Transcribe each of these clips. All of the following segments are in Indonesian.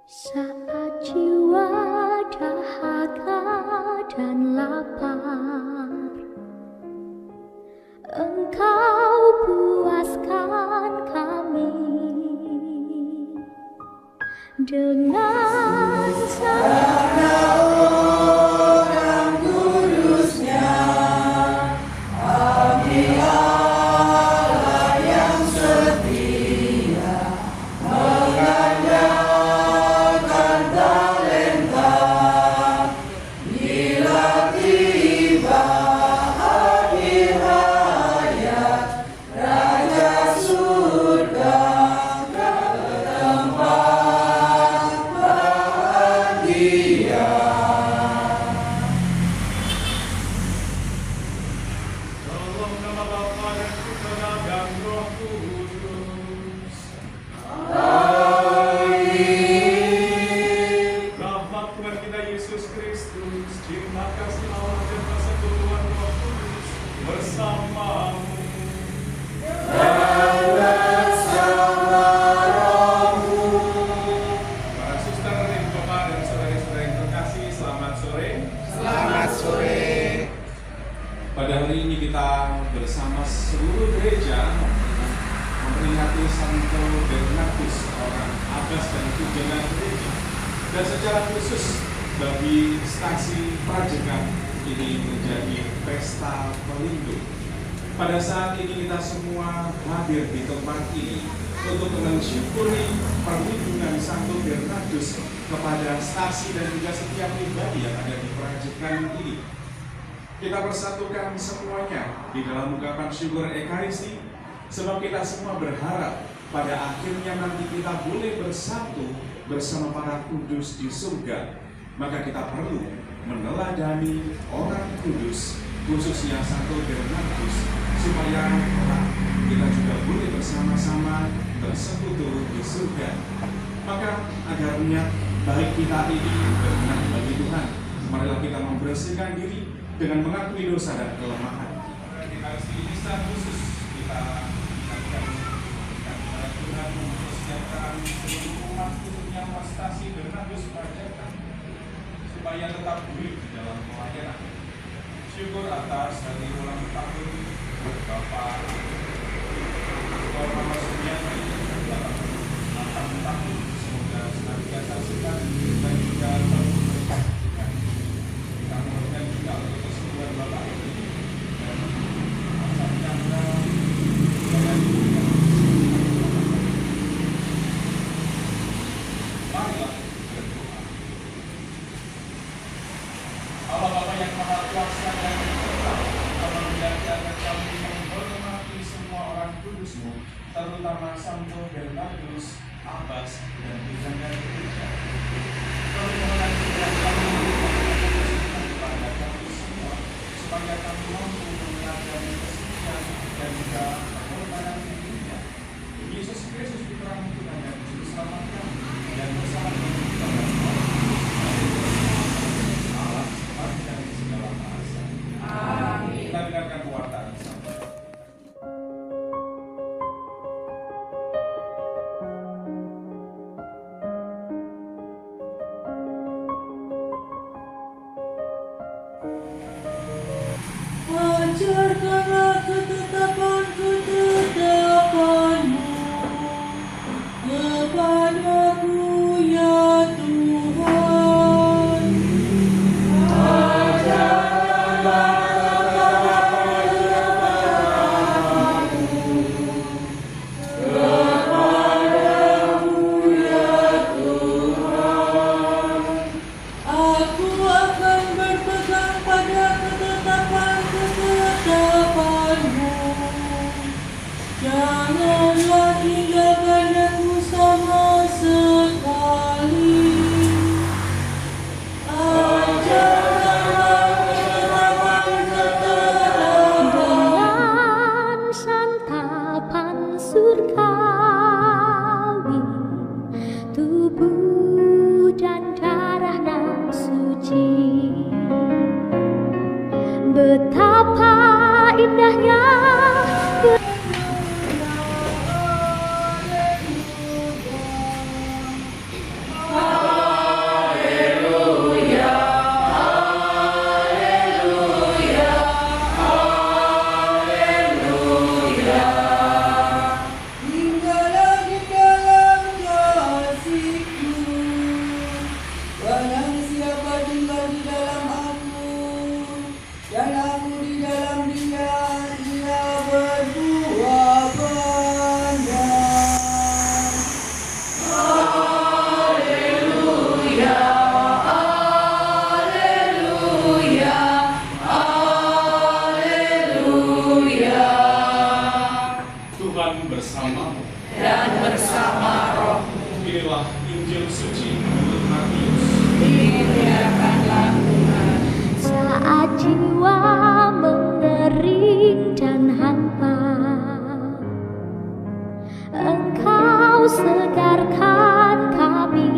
Saat jiwa dahaga dan lapar, Engkau puaskan kami dengan sabda orang kudusnya. Abdi Allah yang setia mengandalkan talenta, bila tiba akhir hayat, Raja surga ke tempat bahagia. Dalam nama Bapa dan Putra dan Roh Kudus. Amin. Rahmat Tuhan kita Yesus Kristus, cinta kasih Allah dan persekutuan Roh Kudus bersamamu. Para suster dan bapak dan saudara-saudara yang terkasih, selamat sore. Selamat sore. Pada hari ini kita bersama seluruh gereja memperingati Santo Bernardus, orang abbas dan tunjangan gereja. Dan secara khusus bagi stasi Prajekan ini menjadi pesta pelindung. Pada saat ini kita semua hadir di tempat ini untuk mensyukuri perlindungan Santo Bernardus kepada stasi dan juga setiap pribadi yang ada di Prajekan ini. Kita persatukan semuanya di dalam ungkapan syukur Ekaristi, sebab kita semua berharap pada akhirnya nanti kita boleh bersatu bersama para kudus di surga. Maka kita perlu meneladani orang kudus, khususnya Santo Bernardus, supaya kita juga boleh bersama-sama bersekutu di surga. Maka agar niat baik kita ini berkenan bagi Tuhan, marilah kita membersihkan diri dengan mengakui dosa dan kelemahan. Kita harus bisa khusus kita ingatkan kepada Tuhan untuk kesejahteraan seluruh umat, khususnya stasi Bernardus Prajekan, supaya tetap hidup di dalam pelayanan. Syukur atas hari ulang tahun Bapak Bapak Sumiati 8 tahun, semoga senantiasa sehat dan juga terus berkah. Kita mohonkan juga untuk kesembuhan Bapak ini dan masa chandra dan marilah berdoa. Allah Bapa yang Maha Kuasa dan Tetap, Kau mengajarkan kami menghormati semua orang kudus-Mu, terutama Santo Bernardus, abbas dan tunjangan gereja. Kau mohonkan kiranya kami kepada kami semua, supaya kami mampu menyadari kesucian dan juga pengorbanan hidupnya. Yesus Kristus Putra Tuhan dan Juru Selamat kami, dan bersama dengan Allah sepanjang segala masa. Amin. Kita dengarkan pewartaan sama. Ajarkanlah ketetapan-ketetapan-Mu Inilah Injil suci menurut Matius. Dimuliakanlah Tuhan. Saat jiwa mengering dan hampa, Engkau segarkan kami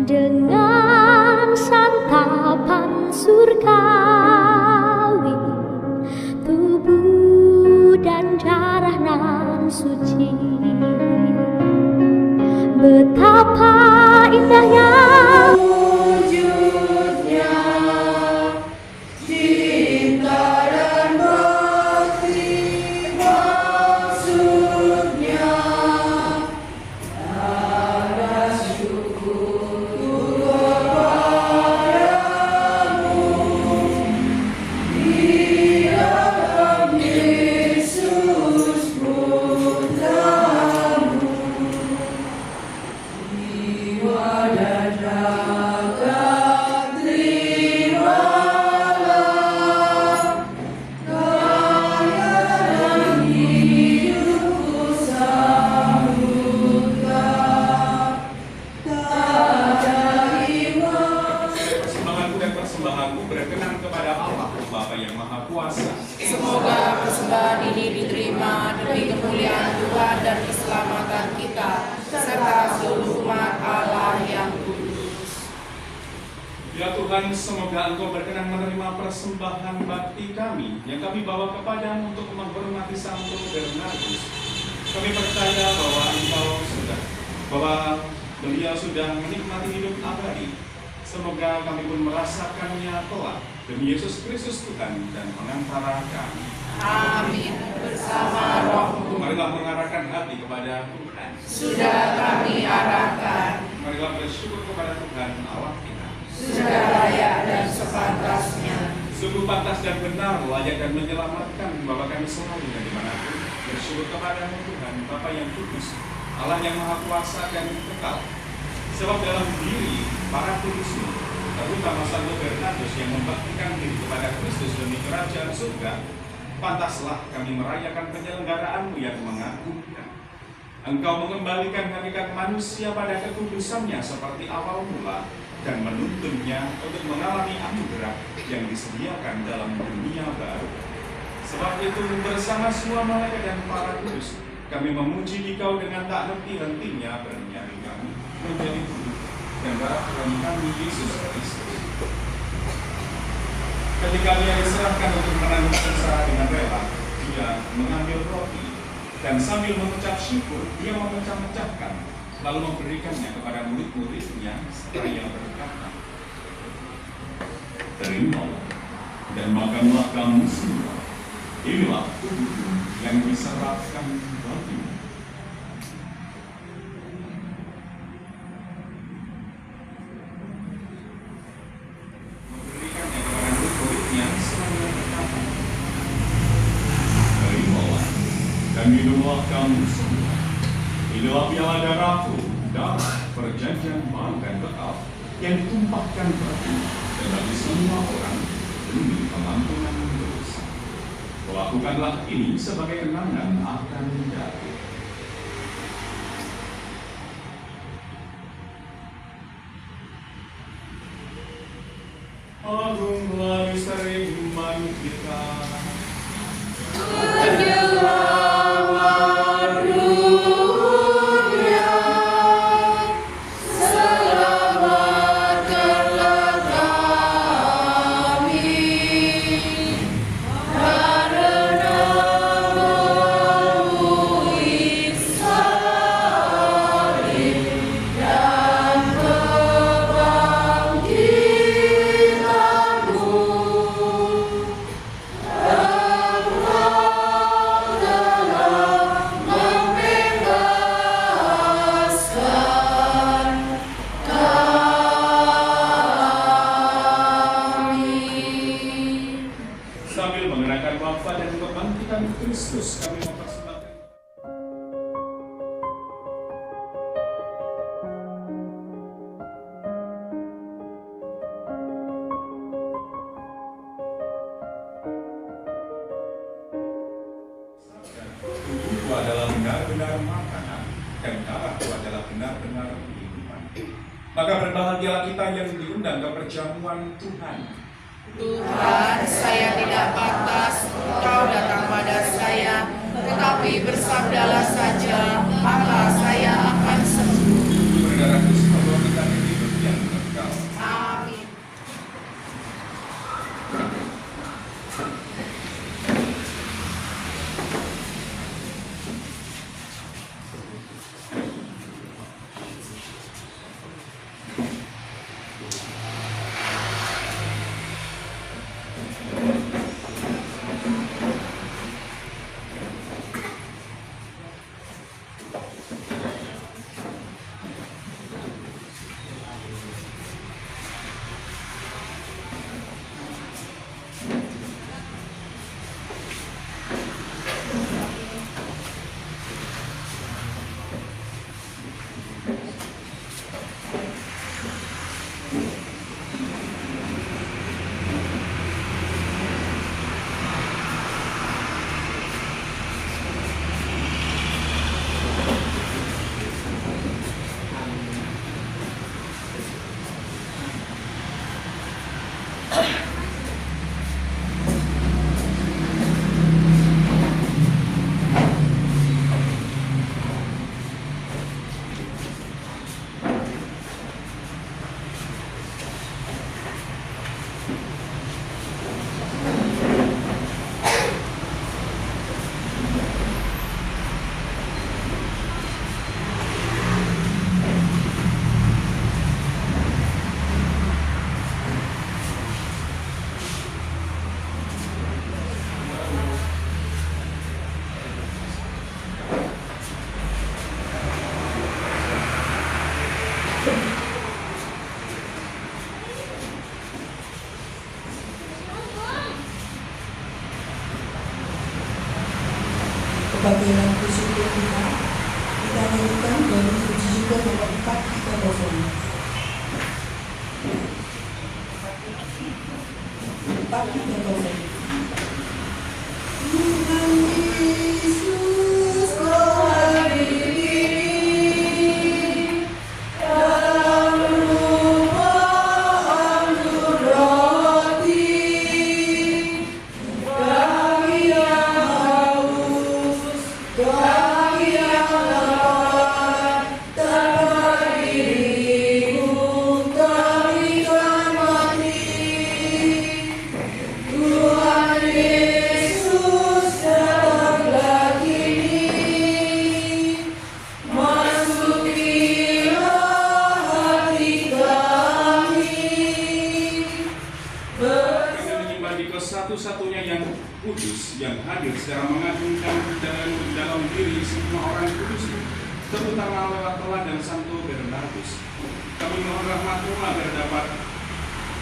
dengan santapan surgawi, tubuh dan darah nan suci. Betapa indahnya Wujudnya, cinta dan bakti maksudnya. Ada syukur kepadamu di dalam Yesus putramu. Jiwa dan raga terimalah, karya dan hidupku sambutlah. Tak ada iman. Persembahanku dan persembahanku berkenan kepada Allah, Bapa yang Maha Kuasa. Semoga persembahan ini diterima demi kemuliaan Tuhan dan keselamatan kita, serta seluruh umat Allah yang kudus. Ya Tuhan, semoga Engkau berkenan menerima persembahan bakti kami yang kami bawa kepadamu untuk menghormati Santo Bernardus. Kami percaya bahwa beliau sudah menikmati hidup abadi. Semoga kami pun merasakannya kelak demi Yesus Kristus Tuhan dan pengantara kami. Amin. Bersama rohmu Marilah mengarahkan hati kepada Tuhan. sudah kami arahkan, Marilah bersyukur kepada Tuhan Allah kita. sudah layak dan sepantasnya. Sungguh pantas dan benar, layak dan menyelamatkan bahwa kami selalu dan dimanapun bersyukur kepadamu Tuhan, Bapa yang kudus, Allah yang Maha Kuasa dan kekal. Sebab dalam diri para kudusmu, terutama Santo Bernardus yang membaktikan diri kepada Kristus demi kerajaan surga, pantaslah kami merayakan penyelenggaraanmu yang mengagumkan. Engkau mengembalikan hakikat manusia pada kekudusannya seperti awal mula dan menuntunnya untuk mengalami anugerah yang disediakan dalam dunia baru. Sebab itu bersama semua malaikat dan para kudus, kami memuji Dikau dengan tak henti-hentinya bernyanyi kami menjadi tubuh dan darah Tuhan kami Yesus Kristus. Ketika Dia diserahkan untuk menanggung sengsara dengan rela, Dia mengambil roti dan sambil mengucap syukur, Dia memecah-mecahkan, lalu memberikannya kepada murid-muridnya seraya berkata, "Terimalah dan makanlah kamu semua. Inilah tubuhku yang diserahkan bagimu." Memberikannya kepada murid-muridnya seraya berkata, "Terimalah dan minumlah kamu semua. Inilah piala darahku, darah perjanjian baru dan kekal, yang ditumpahkan bagimu dan bagi semua orang demi pengampunan dosa. Lakukanlah ini sebagai kenangan akan daku." Agunglah misteri iman kita. Penyelamat dunia, selamatkanlah kami, karena melalui salib dan kebangkitanmu. Sambil mengenangkan wafat dan kebangkitan Kristus, kami mempersembahkan tubuhku adalah benar-benar makanan dan darah-Mu adalah benar-benar kehidupan. Maka berbahagialah kita yang diundang ke perjamuan Tuhan. Tuhan, saya tidak pantas Engkau datang pada saya, tetapi bersabdalah saja, maka saya akan sembuh. Berdarah Kristus membawa kita ke hidup yang kekal. Amin. Kebangkitan bersyukur kita nyanyikan dari puji syukur nomor 430. 430. Tuhan Yesus kau hadir dalam rumah anggur roti, kami yang haus, kami yang lapar, tanpa dirimu kami kan mati. Tuhan Yesus datanglah kini, masukilah hati kami. Kita menyembah di satu-satunya yang kudus, yang hadir secara mengagumkan dalam diri semua orang kudus, terutama lewat teladan Santo Bernardus. Kami mohon rahmat-Mu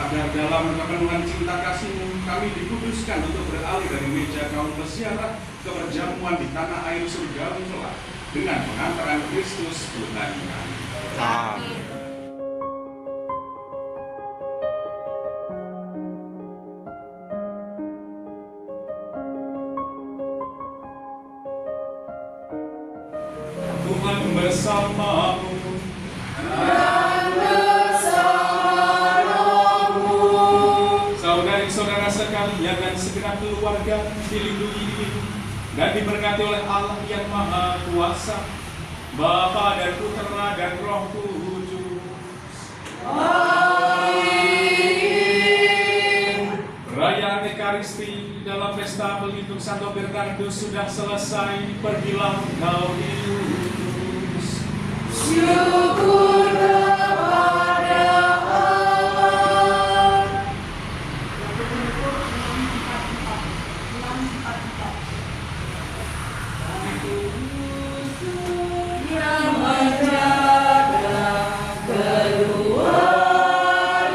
agar dalam kepenuhan cinta kasih-Mu kami dikuduskan untuk beralih dari meja kaum peziarah ke perjamuan di tanah air surgawi kelak dengan pengantaran Kristus Tuhan kami. Amin. Tuhan bersamamu. Saudari-saudara sekalian dan segenap keluarga dilindungi dan diberkati oleh Allah yang Maha Kuasa, Bapa dan Putera dan Roh Kudus. Amin. Perayaan Ekaristi dalam pesta pelindung Santo Bernardus sudah selesai. Pergilah kau diutus. Syukur kepada Allah. Yang menjaga keluar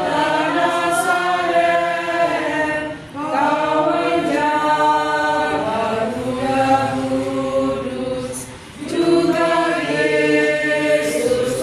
dari Nazaret, kau menjaga Budak Kudus, juga Yesus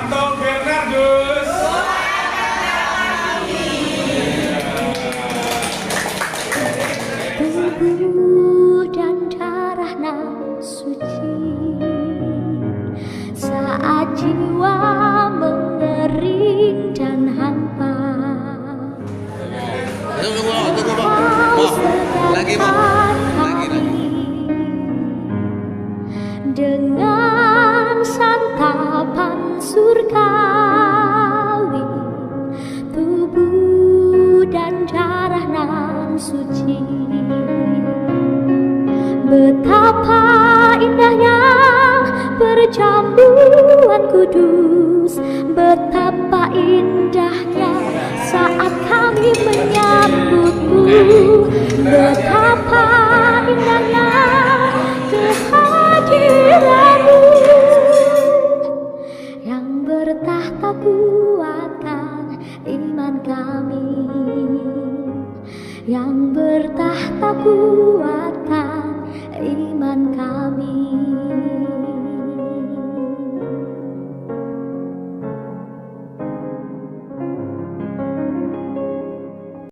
Santo Bernardus. Tubuh dan darah nan suci, saat jiwa mengering dan hampa, Kau segarkan kami dengan santapan surgawi. Tubuh dan darah nan suci, betapa indahnya perjamuan kudus, betapa indahnya saat kami menyambutmu, betapa indahnya kehadiranmu yang bertahta kuatkan iman kami, yang bertahta kuatkan